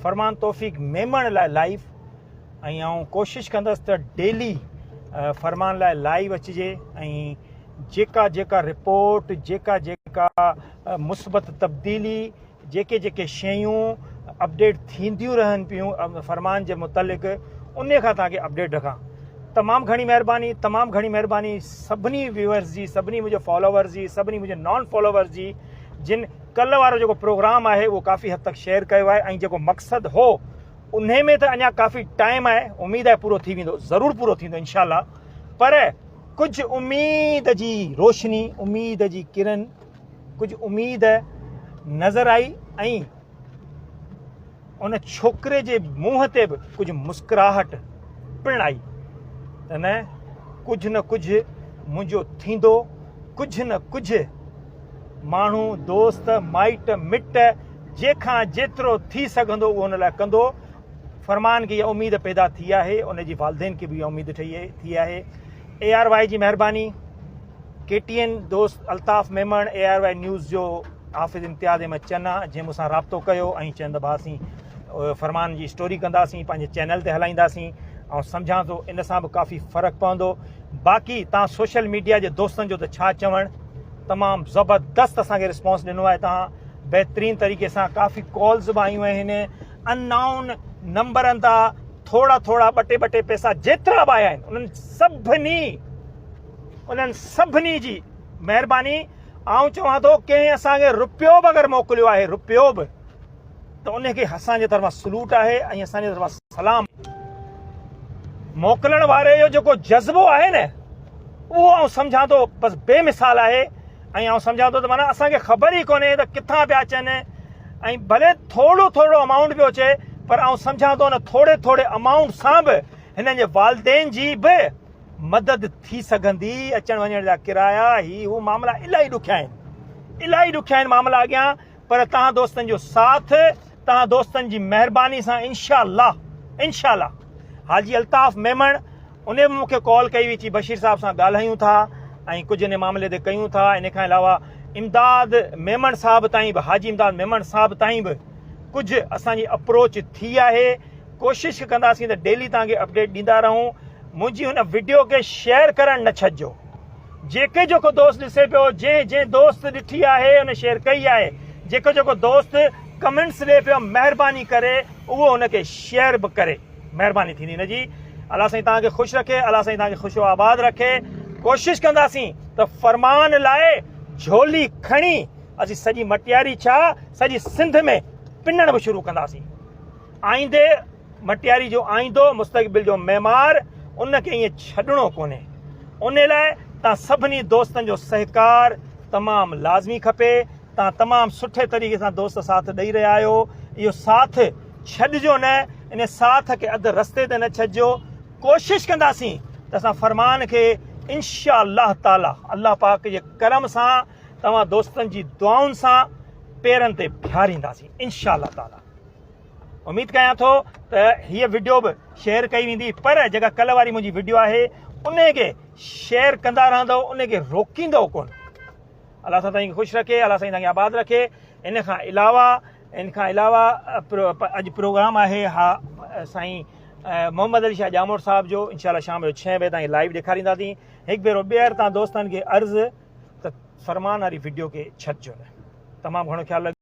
फरमान तौफ़ीक़ मेमण लाइ लाइव ऐं आउं कोशिशि कंदुसि त डेली फरमान लाइ लाइव अचिजे ऐं जेका जेका रिपोर्ट जेका जेका मुस्बत तब्दीली जेके जेके शयूं अपडेट थींदियूं रहनि पियूं फरमान जे मुतलिक़ उन खां तव्हांखे अपडेट रखां। तमामु घणी महिरबानी सभिनी व्यूअर्स जी, सभिनी मुंहिंजे फॉलोवर्स जी, सभिनी मुंहिंजे नॉन फॉलोवर्स जी जिन कल्ह वारो जेको प्रोग्राम आहे उहो काफ़ी हद तक शेयर कयो आहे ऐं जेको मक़सदु हो उन में त अञा काफ़ी टाइम आहे, उमेद आहे पूरो थी वेंदो, ज़रूरु पूरो थींदो इंशाअल्लाह। पर कुझु उमेद जी रोशनी, उमेद जी किरण, कुझु उमेद नज़र आई ऐं उन छोकिरे जे मुंहं ते बि कुझु मुस्कुराहट पिणु आई त न कुझु मुंहिंजो थींदो, कुझु न कुझु माण्हू दोस्त माइट मिट जंहिंखां जेतिरो थी सघंदो उहो उन लाइ कंदो। फरमान खे इहा उमेद पैदा थी आहे, उनजी वालदेन खे बि इहा उमेद थी आहे। ARY जी महिरबानी, KTN दोस्त अल्ताफ़ मेमण, ARY न्यूज़ जो हाफ़िज़ इम्तियाज़ अहमद चन्ना जंहिं मूंसां राब्तो कयो ऐं चवंदा भासीं फरमान जी स्टोरी कंदासीं, पंहिंजे चैनल ते हलाईंदासीं ऐं सम्झां थो इन सां बि काफ़ी फ़र्क़ु पवंदो। बाक़ी तव्हां सोशल मीडिया जे दोस्तनि जो त छा चवणु, तमामु ज़बरदस्त असांखे रिस्पॉन्स ॾिनो आहे। तव्हां बहितरीन तरीक़े सां काफ़ी कॉल्स बि आयूं आहिनि, अननाउन नंबरनि तां थोड़ा ॿ टे पैसा जेतिरा बि आया आहिनि उन्हनि सभिनी जी महिरबानी। आउं चवां थो कंहिं असांखे रुपयो बि अगरि मोकिलियो आहे, रुपयो बि, त उनखे असांजे तरफ़ां सलूट आहे ऐं असांजे तरफ़ां सलाम। मोकिलण वारे जो जेको जज़्बो आहे न उहो आउं सम्झां थो बसि बेमिसाल आहे ऐं आउं सम्झां थो त माना असांखे ख़बर ई कोन्हे त किथां पिया अचनि ऐं भले थोरो अमाउंट पियो अचे पर आउं सम्झां थो न थोरे अमाउंट सां बि हिननि जे वालदेन जी बि मदद थी सघंदी। अचण वञण जा किराया हू मामला इलाही ॾुखिया आहिनि मामला अॻियां, पर तव्हां दोस्तनि जो साथ, तव्हां दोस्तनि जी महिरबानी सां इंशाअल्लाह। हाजी अल्ताफ़ मेमण उन बि मूंखे कॉल कई हुई, चई बशीर साहब सां ॻाल्हायूं था ऐं कुझु इन मामले ते कयूं था। इन खां अलावा इमदाद मेमण साहब ताईं बि, हाजी इमदाद मेमण साहब ताईं बि कुझु असांजी अप्रोच थी आहे। कोशिशि कंदासीं त डेली तव्हांखे अपडेट ॾींदा रहूं। मुंहिंजी हुन वीडियो खे शेयर करणु न छॾिजो। जेको दोस्त ॾिसे पियो, जंहिं दोस्त ॾिठी आहे उन शेयर कई आहे, जेको दोस्त कमेंट्स ॾिए पियो, महिरबानी करे उहो हुनखे शेयर बि करे, महिरबानी थींदी हिनजी। अलाह साईं तव्हांखे ख़ुशि रखे, अलाह साईं तव्हांखे ख़ुशो आबाद रखे। कोशिशि कंदासीं त फरमान लाइ झोली खणी असीं सॼी मटियारी छा सॼी सिंध में पिनण बि शुरू कंदासीं। आईंदे मटियारी जो आईंदो, मुस्तक़बिल जो मेमार, उनखे ईअं छॾिणो कोन्हे। उन लाइ तव्हां सभिनी दोस्तनि जो सहकार तमामु लाज़मी खपे। तव्हां तमामु सुठे तरीक़े सां दोस्त साथ ॾेई रहिया आहियो। इहो साथ छॾिजो न, इन साथ खे अधु रस्ते ते न छॾिजो। कोशिशि कंदासीं त असां फरमान खे इंशाअल्लाह ताला अल्लाह पाक जे करम सां, तव्हां दोस्तनि जी दुआउनि सां पेरनि ते बीहारींदासीं इंशाअल्लाह ताला। उमेद कयां थो त हीअ वीडियो बि शेयर कई वेंदी, पर जेका कल्ह वारी मुंहिंजी वीडियो आहे उनखे शेयर कंदा रहंदव, उनखे रोकींदव कोन। अलाह साईं तव्हांखे ख़ुशि रखे, अलाह साईं तव्हांखे आबाद रखे। इन खां अलावा अॼु प्रोग्राम आहे साईं मोहम्मद अली शाह जामोर साहब जो, इंशाअल्लाह शाम जो 6 बजे ताईं लाइव ॾेखारींदासीं। हिकु भेरो ॿीहर तव्हां दोस्तनि खे अर्ज़ु त फरमान वारी वीडियो खे छॾिजो न। तमामु घणो ख़्यालु